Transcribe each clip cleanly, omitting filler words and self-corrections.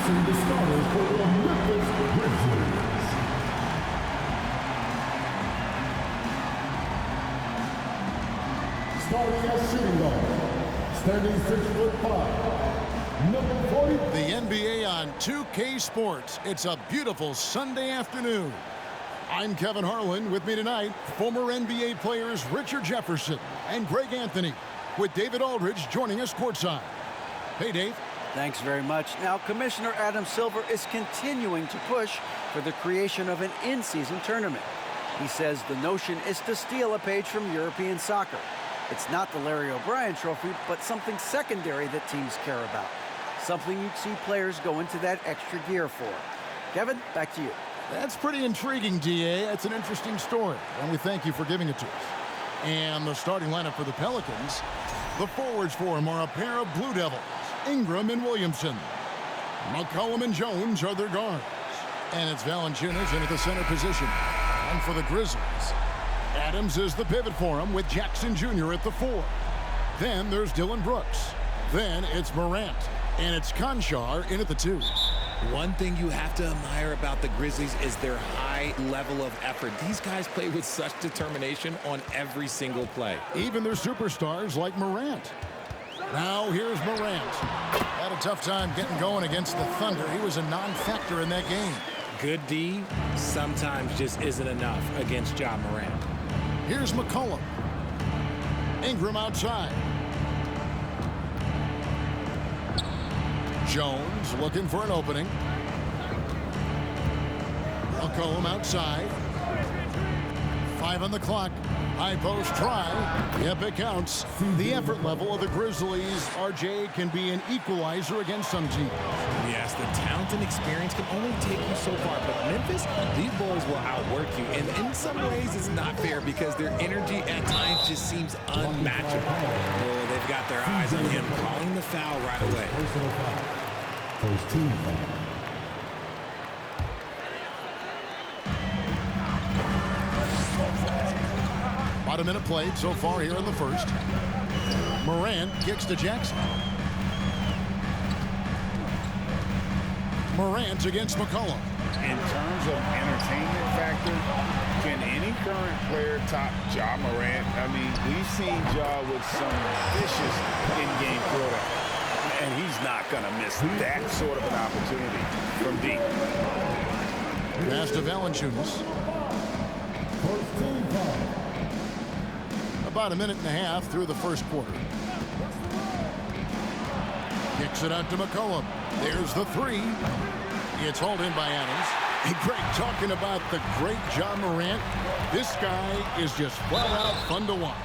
introducing the starters for the Memphis Grizzlies. Starting at shooting guard, standing 6'5", number 40. The NBA on 2K Sports. It's a beautiful Sunday afternoon. I'm Kevin Harlan. With me tonight, former NBA players Richard Jefferson and Greg Anthony, with David Aldridge joining us courtside. Hey, Dave. Thanks very much. Now, Commissioner Adam Silver is continuing to push for the creation of an in-season tournament. He says the notion is to steal a page from European soccer. It's not the Larry O'Brien Trophy, but something secondary that teams care about. Something you'd see players go into that extra gear for. Kevin, back to you. That's pretty intriguing, DA. It's an interesting story, and we thank you for giving it to us. And the starting lineup for the Pelicans, the forwards for them are a pair of Blue Devils, Ingram and Williamson. McCollum and Jones are their guards. And it's Valanciunas in at the center position. And for the Grizzlies, Adams is the pivot for him with Jackson Jr. at the 4. Then there's Dylan Brooks. Then it's Morant. And it's Conchar in at the 2. One thing you have to admire about the Grizzlies is their high level of effort. These guys play with such determination on every single play. Even their superstars like Morant. Now here's Morant. Had a tough time getting going against the Thunder. He was a non-factor in that game. Good D sometimes just isn't enough against Ja Morant. Here's McCollum. Ingram outside. Jones looking for an opening. McCollum outside. 5 on the clock. High post try. Yep, it counts. The effort level of the Grizzlies, RJ, can be an equalizer against some teams. Yes, the talent and experience can only take you so far, but Memphis, these boys will outwork you. And in some ways, it's not fair because their energy at times just seems unmatchable. Oh, they've got their eyes on him, calling the foul right away. First team foul. About a minute played so far here in the first. Morant kicks to Jackson. Morant against McCollum. In terms of entertainment factor, can any current player top Ja Morant? I mean, we've seen Ja with some vicious in-game quota, and he's not going to miss that sort of an opportunity from deep. Pass to Valanciunas. First team foul. About a minute and a half through the first quarter. Kicks it out to McCollum. There's the 3. It's hauled in by Adams. Hey, Greg, talking about the great Ja Morant, this guy is just flat out fun to watch.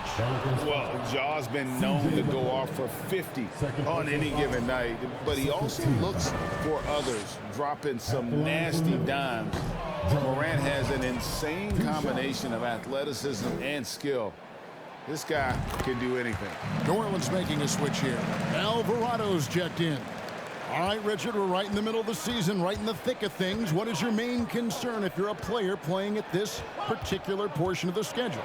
Well, Ja's been known to go off for 50 on any given night, but he also looks for others, dropping some nasty dimes. Morant has an insane combination of athleticism and skill. This guy can do anything. New Orleans making a switch here. Alvarado's checked in. All right, Richard, we're right in the middle of the season, right in the thick of things. What is your main concern if you're a player playing at this particular portion of the schedule?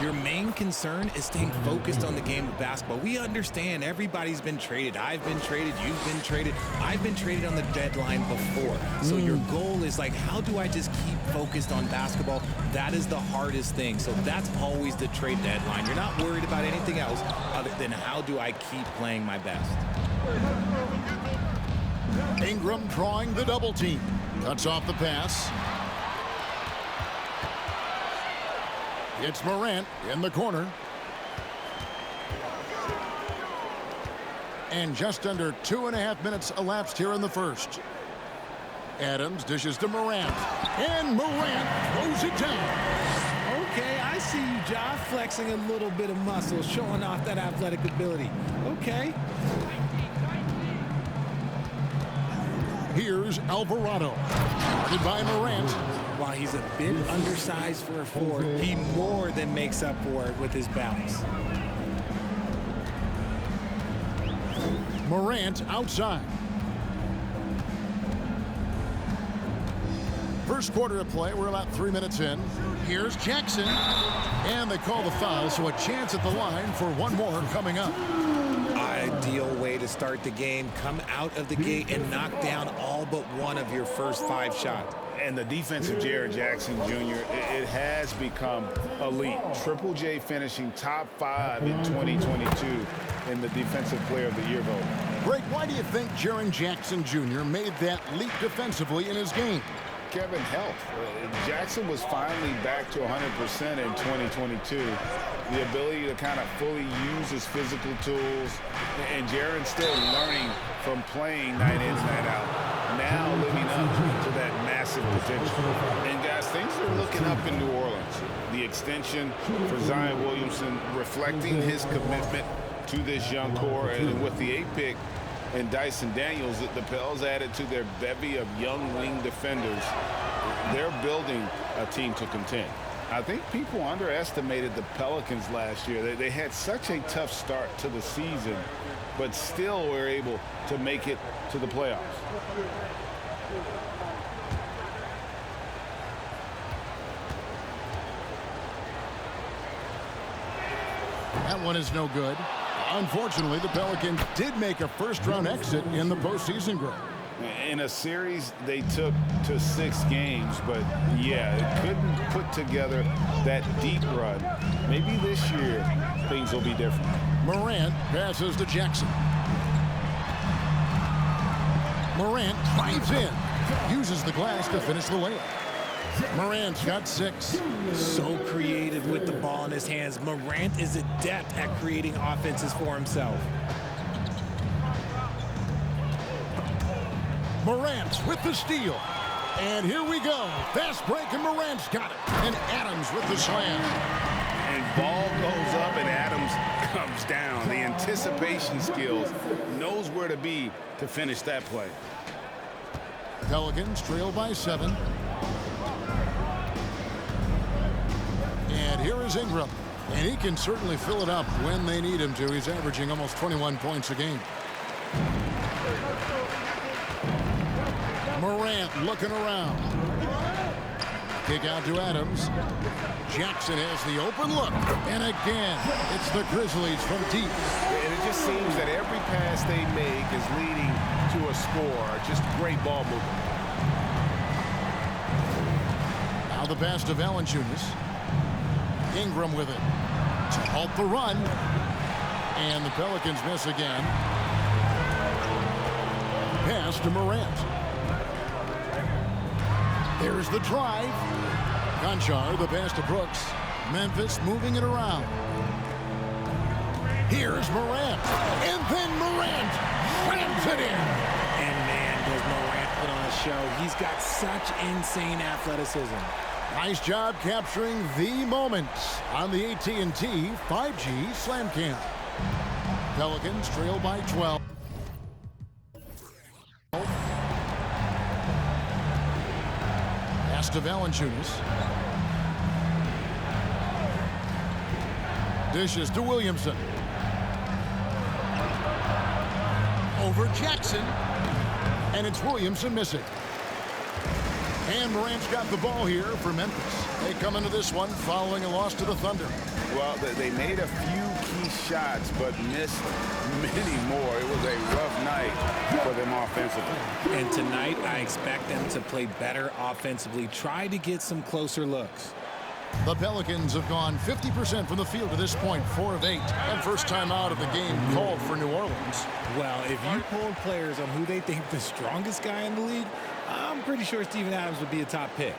Your main concern is staying focused on the game of basketball. We understand everybody's been traded. I've been traded. You've been traded. I've been traded on the deadline before. So your goal is like, how do I just keep focused on basketball? That is the hardest thing. So that's always the trade deadline. You're not worried about anything else other than how do I keep playing my best. Ingram drawing the double team. Cuts off the pass. It's Morant in the corner. And just under 2.5 minutes elapsed here in the first. Adams dishes to Morant. And Morant throws it down. Okay, I see you, Ja, flexing a little bit of muscle, showing off that athletic ability. Okay. Here's Alvarado. Guarded by Morant. While he's a bit undersized for a 4, he more than makes up for it with his balance. Morant outside. First quarter of play, we're about 3 minutes in. Here's Jackson. And they call the foul, so a chance at the line for one more coming up. Ideal way to to start the game, come out of the gate and knock down all but one of your first 5 shots. And the defense of Jaren Jackson Jr., it has become elite. Triple J finishing top 5 in 2022 in the Defensive Player of the Year vote. Greg, why do you think Jaren Jackson Jr. made that leap defensively in his game? Kevin, health. Jackson was finally back to 100% in 2022. The ability to kind of fully use his physical tools. And Jaren's still learning from playing night in, night out. Now living up to that massive potential. And guys, things are looking up in New Orleans. The extension for Zion Williamson reflecting his commitment to this young core. And with the 8th pick and Dyson Daniels, the Pels added to their bevy of young wing defenders. They're building a team to contend. I think people underestimated the Pelicans last year. They had such a tough start to the season, but still were able to make it to the playoffs. That one is no good. Unfortunately, the Pelicans did make a first-round exit in the postseason, Greg. In a series they took to 6 games, but yeah, it couldn't put together that deep run. Maybe this year things will be different. Morant passes to Jackson. Morant drives in, uses the glass to finish the layup. Morant's got 6. So creative with the ball in his hands. Morant is adept at creating offenses for himself. Morant with the steal. And here we go. Fast break, and Morant's got it. And Adams with the slam. And ball goes up, and Adams comes down. The anticipation skills, knows where to be to finish that play. Pelicans trail by 7. And here is Ingram. And he can certainly fill it up when they need him to. He's averaging almost 21 points a game. Morant looking around. Kick out to Adams. Jackson has the open look. And again, it's the Grizzlies from deep. And it just seems that every pass they make is leading to a score. Just great ball movement. Now the pass to Valanciunas. Ingram with it to halt the run. And the Pelicans miss again. Pass to Morant. There's the drive. Conchar, the pass to Brooks. Memphis moving it around. Here's Morant. And then Morant slams it in. And man, does Morant put on a show. He's got such insane athleticism. Nice job capturing the moments on the AT&T 5G Slam Cam. Pelicans trail by 12. Pass to Valanciunas. Dishes to Williamson. Over Jackson. And it's Williamson missing. And Morant's got the ball here for Memphis. They come into this one following a loss to the Thunder. Well, they made a few key shots, but missed many more. It was a rough night for them offensively. And tonight, I expect them to play better offensively. Try to get some closer looks. The Pelicans have gone 50% from the field to this point, 4 of 8. And first time out of the game called for New Orleans. Well, if you polled players on who they think the strongest guy in the league, I'm pretty sure Steven Adams would be a top pick.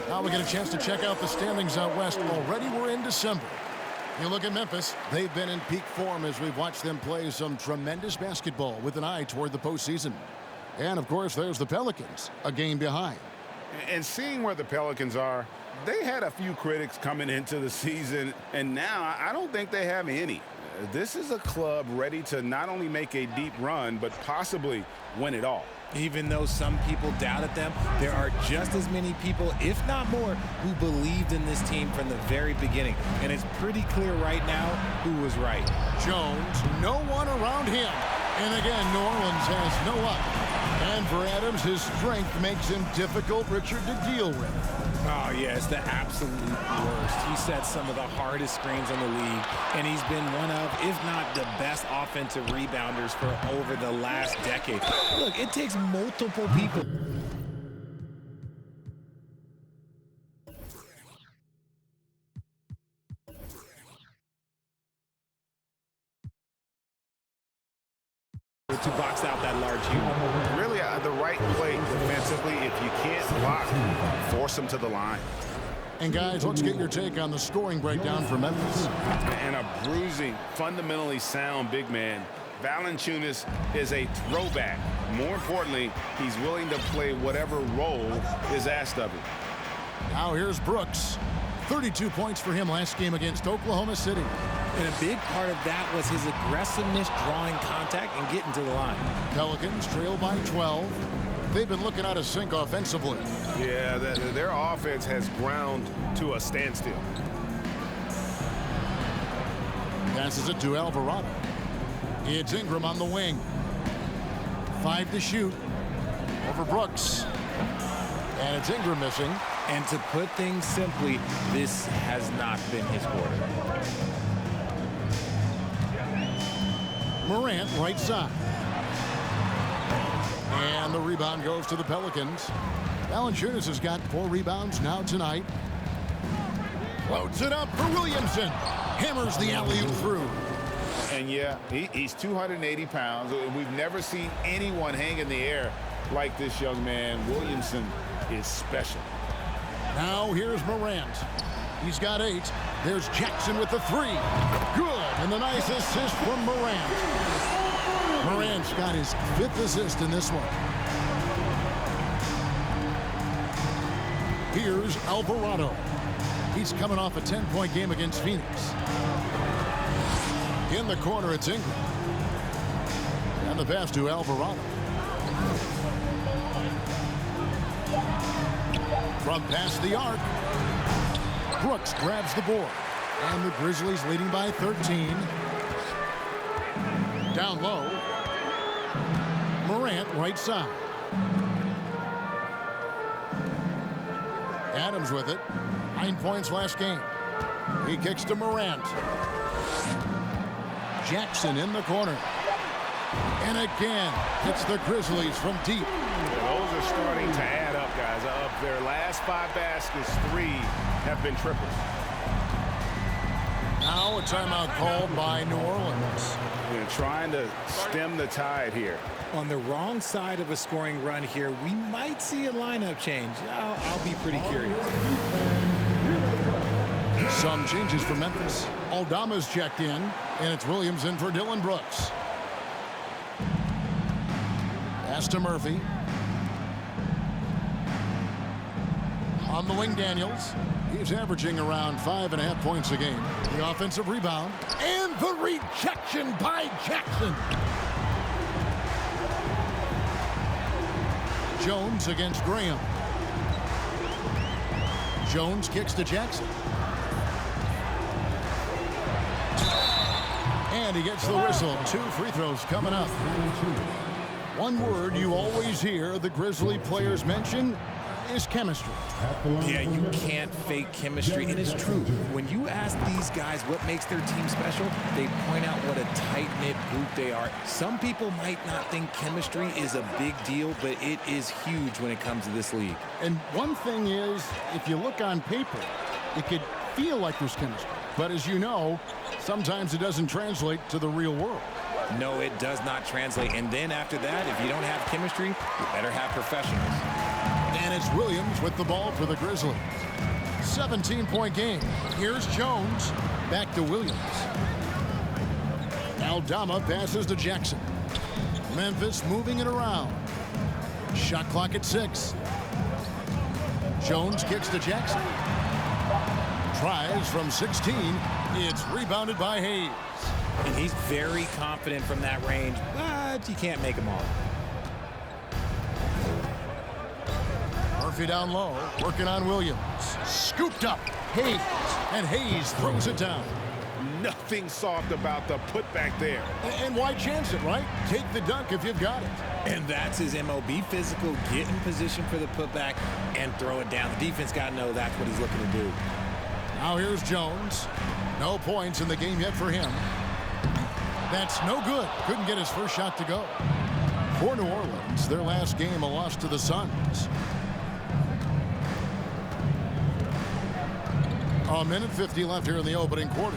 Now we get a chance to check out the standings out west. Already we're in December. You look at Memphis, they've been in peak form as we've watched them play some tremendous basketball with an eye toward the postseason. And, of course, there's the Pelicans, a game behind. And seeing where the Pelicans are, they had a few critics coming into the season, and now I don't think they have any. This is a club ready to not only make a deep run, but possibly win it all. Even though some people doubted them, there are just as many people, if not more, who believed in this team from the very beginning. And it's pretty clear right now who was right. Jones, no one around him. And again, New Orleans has no up. And for Adams, his strength makes him difficult, Richard, to deal with. Oh, yeah, it's the absolute worst. He set some of the hardest screens in the league, and he's been one of, if not the best offensive rebounders for over the last decade. Look, it takes multiple people. To box out that large unit. Really, the right play defensively. If you can't block, force them to the line. And guys, let's get your take on the scoring breakdown for Memphis. And a bruising, fundamentally sound big man. Valanciunas is a throwback. More importantly, he's willing to play whatever role is asked of him. Now here's Brooks. 32 points for him last game against Oklahoma City. And a big part of that was his aggressiveness, drawing contact and getting to the line. Pelicans trail by 12. They've been looking out of sync offensively. Yeah, their offense has ground to a standstill. Passes it to Alvarado. It's Ingram on the wing. 5 to shoot. Over Brooks. And it's Ingram missing. And to put things simply, this has not been his quarter. Morant, right side. And the rebound goes to the Pelicans. Valanciunas has got 4 rebounds now tonight. Floats it up for Williamson. Hammers the alley-oop through. And yeah, he's 280 pounds. We've never seen anyone hang in the air like this young man. Williamson is special. Now here's Morant. He's got 8. There's Jackson with the 3. Good. And the nice assist from Morant. Morant's got his 5th assist in this one. Here's Alvarado. He's coming off a 10-point game against Phoenix. In the corner, it's Ingram. And the pass to Alvarado. From past the arc. Brooks grabs the board. And the Grizzlies leading by 13. Down low. Morant, right side. Adams with it. 9 points last game. He kicks to Morant. Jackson in the corner. And again, it's the Grizzlies from deep. Those are starting to add up, guys. Of their last 5 baskets, 3 have been triples. Now a timeout called by New Orleans. They're trying to stem the tide here. On the wrong side of a scoring run here, we might see a lineup change. I'll be pretty curious. Some changes for Memphis. Aldama's checked in, and it's Williams in for Dylan Brooks. Pass to Murphy. On the wing, Daniels. He's averaging around 5.5 points a game. The offensive rebound. And the rejection by Jackson. Jones against Graham. Jones kicks to Jackson. And he gets the whistle. 2 free throws coming up. One word you always hear the Grizzly players mention is chemistry. Yeah, you can't fake chemistry. And it's true. When you ask these guys what makes their team special, they point out what a tight-knit group they are. Some people might not think chemistry is a big deal, but it is huge when it comes to this league. And one thing is, if you look on paper, it could feel like there's chemistry. But as you know, sometimes it doesn't translate to the real world. No, it does not translate. And then after that, if you don't have chemistry, you better have professionals. And it's Williams with the ball for the Grizzlies. 17-point game. Here's Jones. Back to Williams. Aldama passes to Jackson. Memphis moving it around. Shot clock at 6. Jones kicks to Jackson. Tries from 16. It's rebounded by Hayes. And he's very confident from that range, but you can't make them all. Murphy down low, working on Williams. Scooped up, Hayes, and Hayes throws it down. Nothing soft about the putback there. And why chance it, right? Take the dunk if you've got it. And that's his MO. Be physical, get in position for the putback, and throw it down. The defense got to know that's what he's looking to do. Now here's Jones. No points in the game yet for him. That's no good. Couldn't get his first shot to go. For New Orleans, their last game, a loss to the Suns. A minute 50 left here in the opening quarter.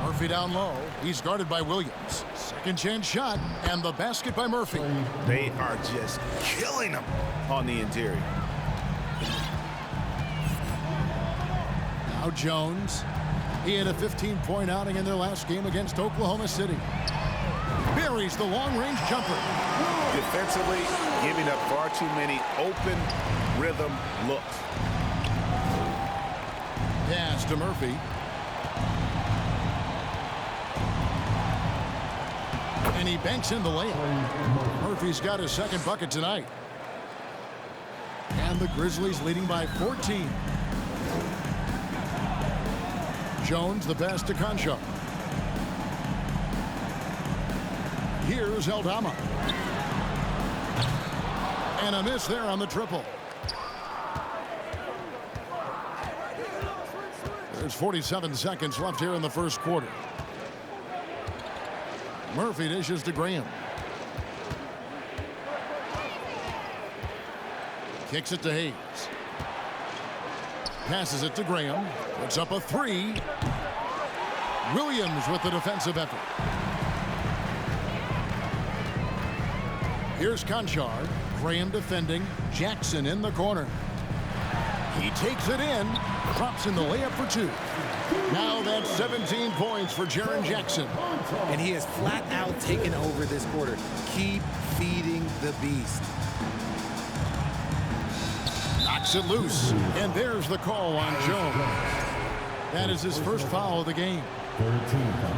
Murphy down low. He's guarded by Williams. Second chance shot, and the basket by Murphy. They are just killing him on the interior. Now Jones. He had a 15-point outing in their last game against Oklahoma City. Buries the long-range jumper. Defensively, giving up far too many open rhythm looks. Pass to Murphy. And he banks in the layup. Murphy's got his second bucket tonight. And the Grizzlies leading by 14. Jones the pass to Concho. Here's Eldama. And a miss there on the triple. There's 47 seconds left here in the first quarter. Murphy dishes to Graham. Kicks it to Hayes. Passes it to Graham. Puts up a three. Williams with the defensive effort. Here's Conchard. Graham defending. Jackson in the corner. He takes it in. Drops in the layup for two. Now that's 17 points for Jaren Jackson. And he has flat out taken over this quarter. Keep feeding the beast. Knocks it loose. And there's the call on Jones. That is his first foul of the game. 13 foul.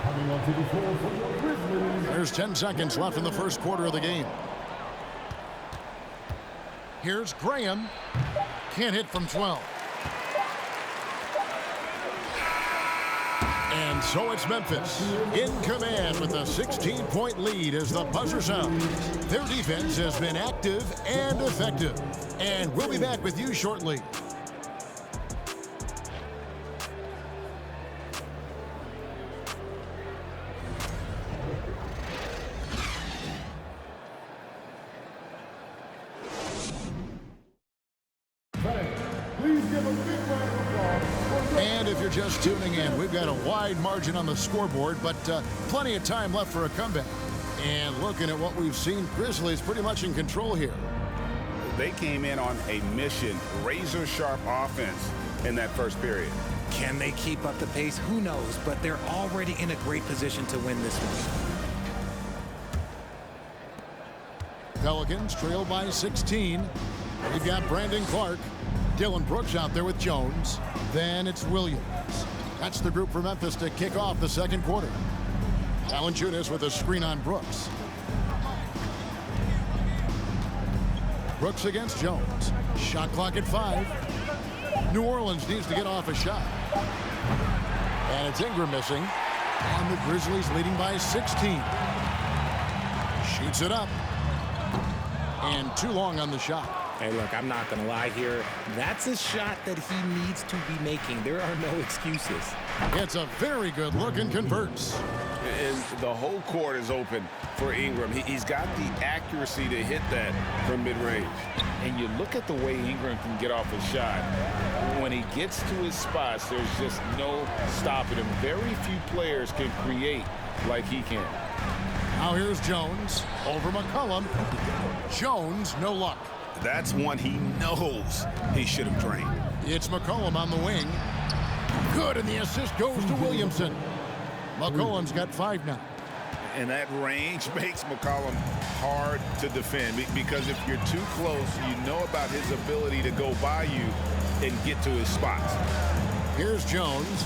Coming onto the floor for the Grizzlies. There's 10 seconds left in the first quarter of the game. Here's Graham. Can't hit from 12. And so it's Memphis in command with a 16-point lead as the buzzer sounds. Their defense has been active and effective. And we'll be back with you shortly. Please give a big round of applause. And if you're just tuning in, we've got a wide margin on the scoreboard, but plenty of time left for a comeback. And looking at what we've seen, Grizzlies pretty much in control here. They came in on a mission, razor-sharp offense in that first period. Can they keep up the pace? Who knows? But they're already in a great position to win this one. Pelicans trail by 16. We've got Brandon Clark. Dylan Brooks out there with Jones. Then it's Williams. That's the group for Memphis to kick off the second quarter. Valanciunas with a screen on Brooks. Brooks against Jones. Shot clock at 5. New Orleans needs to get off a shot. And it's Ingram missing. And the Grizzlies leading by 16. Shoots it up. And too long on the shot. Hey, look, I'm not going to lie here. That's a shot that he needs to be making. There are no excuses. It's a very good look and converts. And the whole court is open for Ingram. He's got the accuracy to hit that from mid-range. And you look at the way Ingram can get off a shot. When he gets to his spots, there's just no stopping him. Very few players can create like he can. Now here's Jones over McCollum. Jones, no luck. That's one he knows he should have drained. It's McCollum on the wing. Good, and the assist goes to Williamson. McCollum's got 5 now. And that range makes McCollum hard to defend because if you're too close, you know about his ability to go by you and get to his spots. Here's Jones.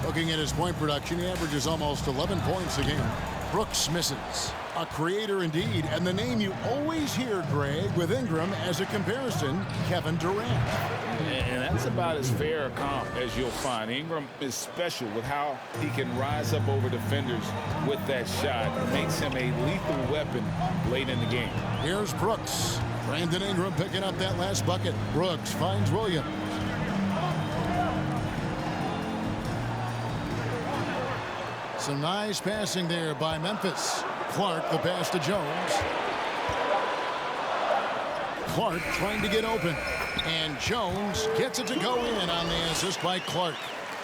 Looking at his point production, he averages almost 11 points a game. Brooks misses. A creator indeed, and the name you always hear, Greg, with Ingram as a comparison, Kevin Durant. And that's about as fair a comp as you'll find. Ingram is special with how he can rise up over defenders with that shot. It makes him a lethal weapon late in the game. Here's Brooks. Brandon Ingram picking up that last bucket. Brooks finds Williams. Some nice passing there by Memphis. Clark the pass to Jones. Clark trying to get open. And Jones gets it to go in on the assist by Clark.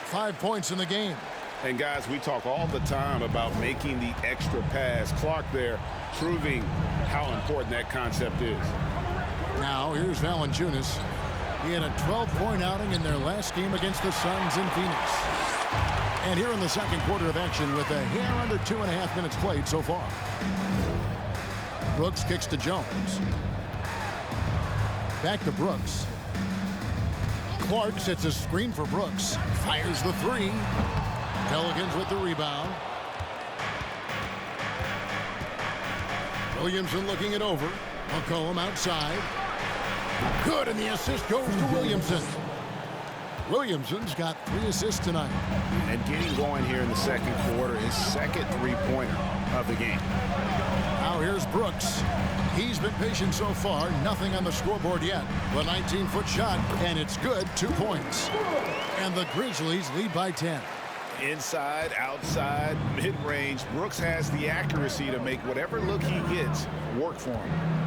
5 points in the game. And guys, we talk all the time about making the extra pass. Clark there proving how important that concept is. Now here's Valanciunas. He had a 12-point outing in their last game against the Suns in Phoenix. And here in the second quarter of action with a hair under 2.5 minutes played so far. Brooks kicks to Jones. Back to Brooks. Clark sets a screen for Brooks. Fires the three. Pelicans with the rebound. Williamson looking it over. McCollum outside. Good, and the assist goes to Williamson. Williamson's got 3 assists tonight. And getting going here in the second quarter, his second three-pointer of the game. Now here's Brooks. He's been patient so far. Nothing on the scoreboard yet. The 19-foot shot, and it's good. 2 points. And the Grizzlies lead by 10. Inside, outside, mid-range, Brooks has the accuracy to make whatever look he gets work for him.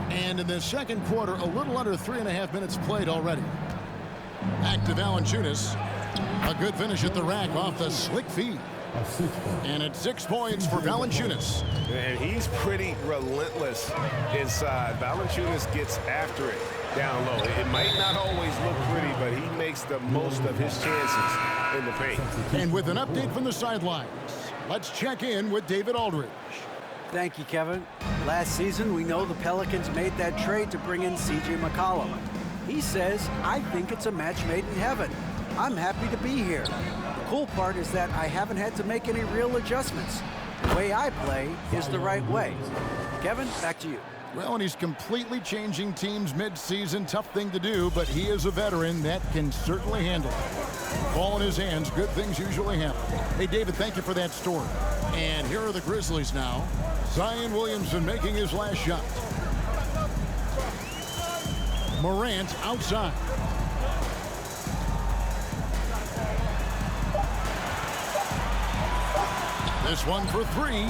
And in the second quarter, a little under 3.5 minutes played already. Back to Valanciunas. A good finish at the rack off the slick feed. And it's 6 points for Valanciunas. And he's pretty relentless inside. Valanciunas gets after it down low. It might not always look pretty, but he makes the most of his chances in the paint. And with an update from the sidelines, let's check in with David Aldridge. Thank you, Kevin. Last season, we know the Pelicans made that trade to bring in C.J. McCollum. He says, I think it's a match made in heaven. I'm happy to be here. The cool part is that I haven't had to make any real adjustments. The way I play is the right way. Kevin, back to you. Well, and he's completely changing teams mid-season. Tough thing to do, but he is a veteran that can certainly handle it. Ball in his hands, good things usually happen. Hey, David, thank you for that story. And here are the Grizzlies now. Zion Williamson making his last shot. Morant outside. This one for 3.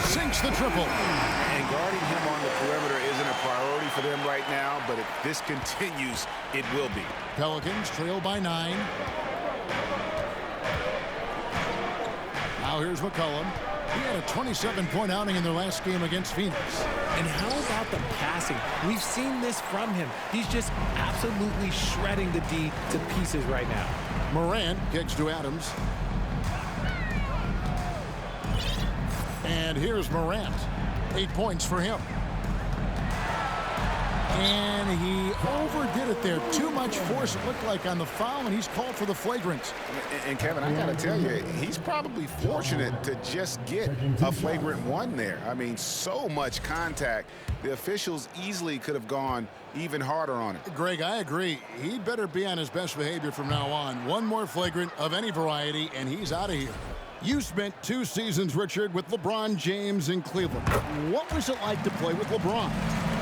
Sinks the triple. And guarding him on the perimeter isn't a priority for them right now, but if this continues, it will be. Pelicans trail by 9. Now here's McCollum. He had a 27-point outing in their last game against Phoenix. And how about the passing? We've seen this from him. He's just absolutely shredding the D to pieces right now. Morant kicks to Adams. And here's Morant. 8 points for him. And he overdid it there. Too much force, it looked like, on the foul, and he's called for the flagrant. And Kevin, I got to tell you, he's probably fortunate to just get a flagrant 1 there. I mean, so much contact. The officials easily could have gone even harder on it. Greg, I agree. He'd better be on his best behavior from now on. One more flagrant of any variety, and he's out of here. You spent 2 seasons, Richard, with LeBron James in Cleveland. What was it like to play with LeBron?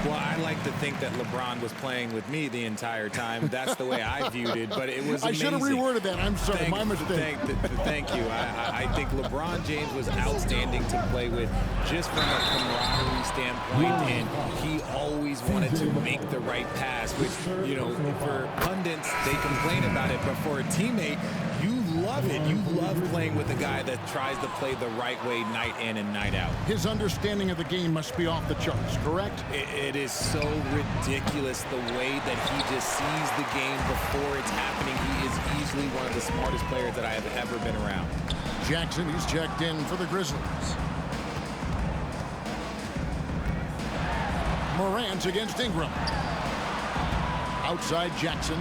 Well, I like to think that LeBron was playing with me the entire time. That's the way I viewed it, but it was amazing. I should have reworded that. I'm sorry, my mistake. Thank you. I think LeBron James was outstanding to play with just from a camaraderie standpoint, and he always wanted to make the right pass, which, you know, for pundits, they complain about it, but for a teammate, you love it. You love playing with a guy that tries to play the right way night in and night out. His understanding of the game must be off the charts, correct? It is so ridiculous the way that he just sees the game before it's happening. He is easily one of the smartest players that I have ever been around. Jackson, he's checked in for the Grizzlies. Morant against Ingram. Outside Jackson.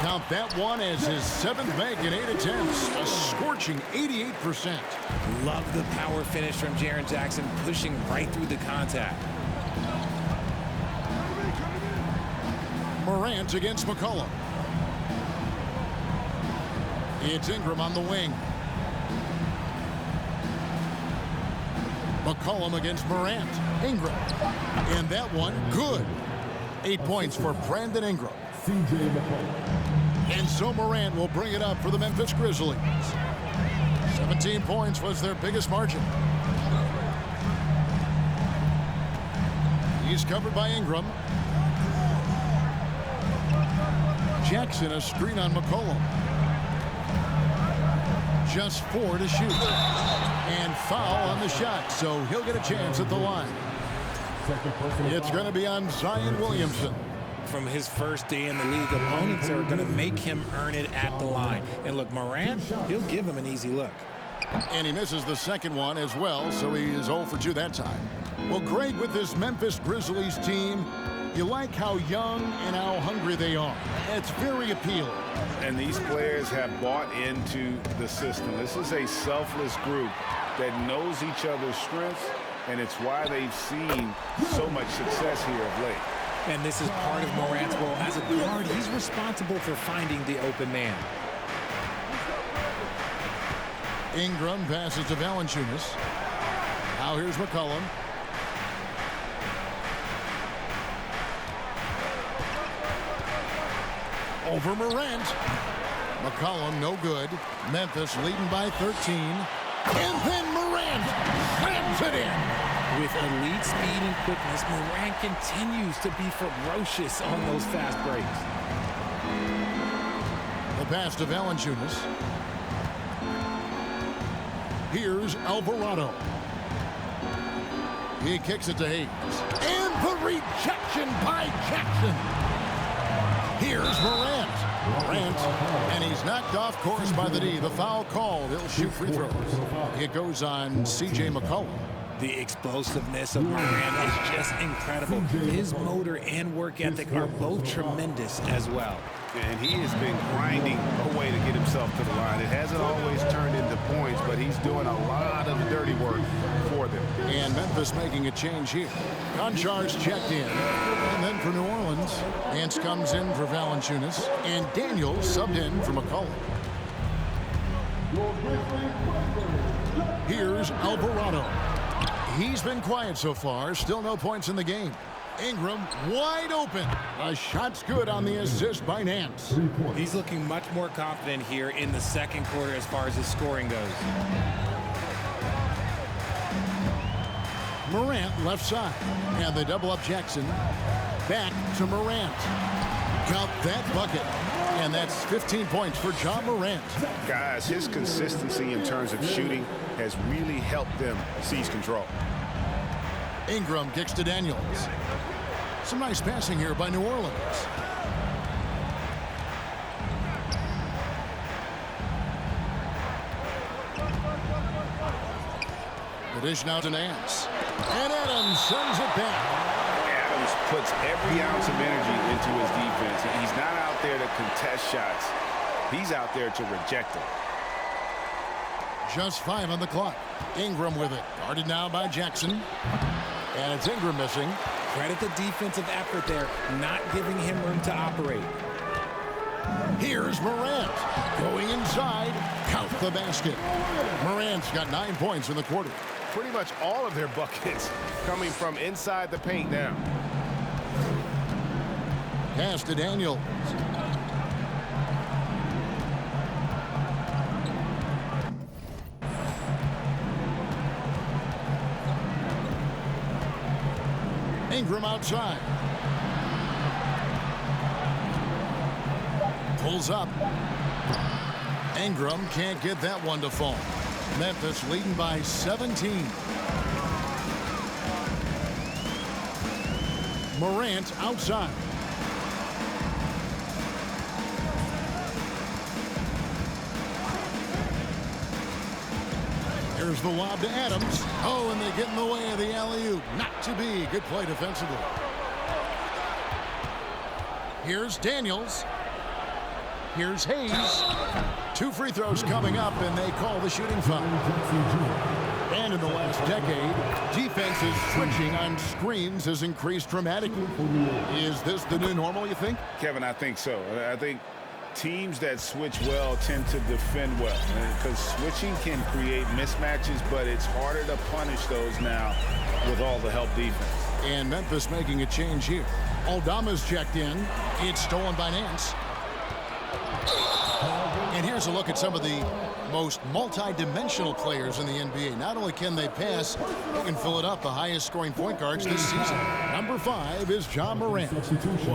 Count that one as his 7th make in 8 attempts. A scorching 88%. Love the power finish from Jaren Jackson, pushing right through the contact. Morant against McCollum. It's Ingram on the wing. McCollum against Morant. Ingram. And that one, good. 8 points for Brandon Ingram. And so Morant will bring it up for the Memphis Grizzlies. 17 points was their biggest margin. He's covered by Ingram. Jackson a screen on McCollum. Just 4 to shoot. And foul on the shot, so he'll get a chance at the line. It's going to be on Zion Williamson. From his first day in the league, opponents are going to make him earn it at the line. And look, Morant, he'll give him an easy look. And he misses the second one as well, so he is 0 for 2 that time. Well, Greg, with this Memphis Grizzlies team, you like how young and how hungry they are. It's very appealing. And these players have bought into the system. This is a selfless group that knows each other's strengths, and it's why they've seen so much success here of late. And this is part of Morant's role. As a guard, he's responsible for finding the open man. Ingram passes to Valanciunas. Now here's McCollum. Over Morant. McCollum no good. Memphis leading by 13. And then Morant slams it in. With elite speed and quickness, Morant continues to be ferocious on those fast breaks. The pass to Valanciunas. Here's Alvarado. He kicks it to Hayes. And the rejection by Jackson. Here's Morant. Morant, and he's knocked off course by the D. The foul called. He'll shoot free throws. It goes on C.J. McCollum. The explosiveness of Morant is just incredible. His motor and work ethic are both tremendous as well. And he has been grinding away to get himself to the line. It hasn't always turned into points, but he's doing a lot of the dirty work for them. And Memphis making a change here. Conchar's checked in. And then for New Orleans, Ants comes in for Valanciunas. And Daniels subbed in for McCollum. Here's Alvarado. He's been quiet so far. Still no points in the game. Ingram wide open. A shot's good on the assist by Nance. He's looking much more confident here in the second quarter as far as his scoring goes. Morant left side. And they double up Jackson. Back to Morant. Count that bucket. And that's 15 points for John Morant. Guys, his consistency in terms of shooting has really helped them seize control. Ingram kicks to Daniels. Some nice passing here by New Orleans. The dish now to Nance. And Adams sends it back. Adams puts every ounce of energy into his defense. He's not out there to contest shots. He's out there to reject them. Just 5 on the clock. Ingram with it. Guarded now by Jackson. And it's Ingram missing. Credit the defensive effort there, not giving him room to operate. Here's Morant. Going inside. Count the basket. Morant's got 9 points in the quarter. Pretty much all of their buckets coming from inside the paint now. Pass to Daniels. Ingram outside. Pulls up. Ingram can't get that one to fall. Memphis leading by 17. Morant outside. There's the lob to Adams. Oh, and they get in the way of the alley-oop. Not to be. Good play defensively. Here's Daniels. Here's Hayes. 2 free throws coming up, and they call the shooting foul. And in the last decade, defenses switching on screens has increased dramatically. Is this the new normal, you think? Kevin, I think so. I think teams that switch well tend to defend well, because switching can create mismatches, but it's harder to punish those now with all the help defense. And Memphis making a change here. Aldama's checked in. It's stolen by Nance. And here's a look at some of the most multi-dimensional players in the NBA. Not only can they pass, they can fill it up. The highest scoring point guards this season. Number 5 is John Morant.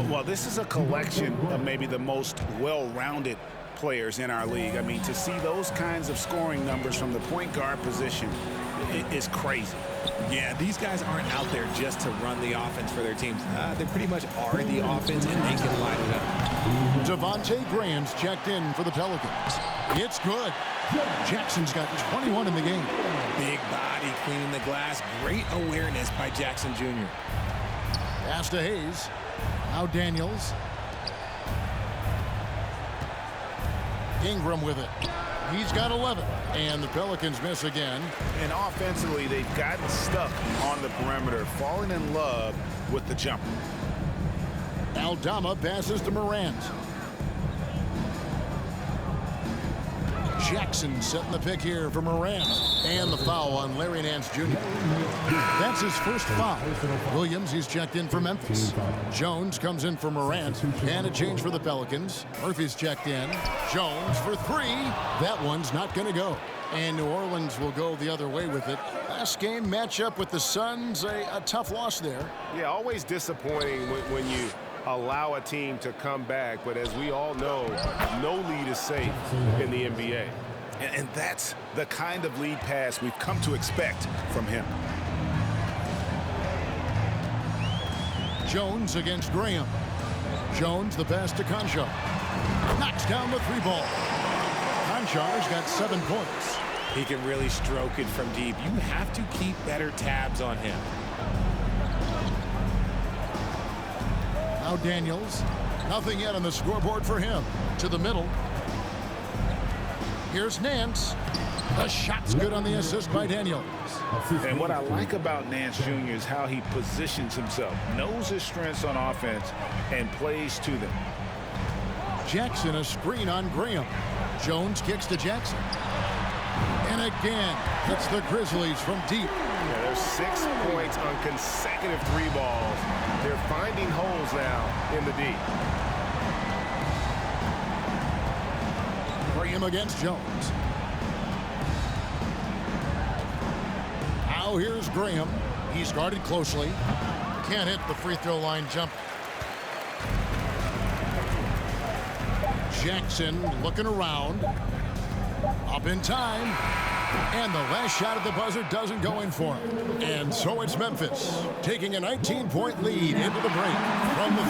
Well, this is a collection of maybe the most well-rounded players in our league. I mean, to see those kinds of scoring numbers from the point guard position is crazy. Yeah, these guys aren't out there just to run the offense for their teams. They pretty much are the offense, and they can line it up. Devontae Graham's checked in for the Pelicans. It's good. Jackson's got 21 in the game. Big body cleaning the glass. Great awareness by Jackson Jr. Pass to Hayes. Now Daniels. Ingram with it. He's got 11. And the Pelicans miss again. And offensively, they've gotten stuck on the perimeter, falling in love with the jumper. Aldama passes to Morant. Jackson setting the pick here for Morant. And the foul on Larry Nance Jr. That's his first foul. Williams, he's checked in for Memphis. Jones comes in for Morant. And a change for the Pelicans. Murphy's checked in. Jones for 3. That one's not going to go. And New Orleans will go the other way with it. Last game matchup with the Suns, a tough loss there. Yeah, always disappointing when you allow a team to come back, but as we all know, no lead is safe in the NBA. And that's the kind of lead pass we've come to expect from him. Jones against Graham. Jones, the pass to Conchar. Knocks down the 3-ball. Conchar's got 7 points. He can really stroke it from deep. You have to keep better tabs on him. Now Daniels. Nothing yet on the scoreboard for him. To the middle. Here's Nance. The shot's good on the assist by Daniels. And what I like about Nance Jr. is how he positions himself, knows his strengths on offense, and plays to them. Jackson, a screen on Graham. Jones kicks to Jackson. And again, hits the Grizzlies from deep. Yeah, there's 6 points on consecutive 3 balls. They're finding holes now in the D. Graham against Jones. Now here's Graham. He's guarded closely. Can't hit the free throw line jump. Jackson looking around. Up in time. And the last shot at the buzzer doesn't go in for him. And so it's Memphis taking a 19-point lead into the break from the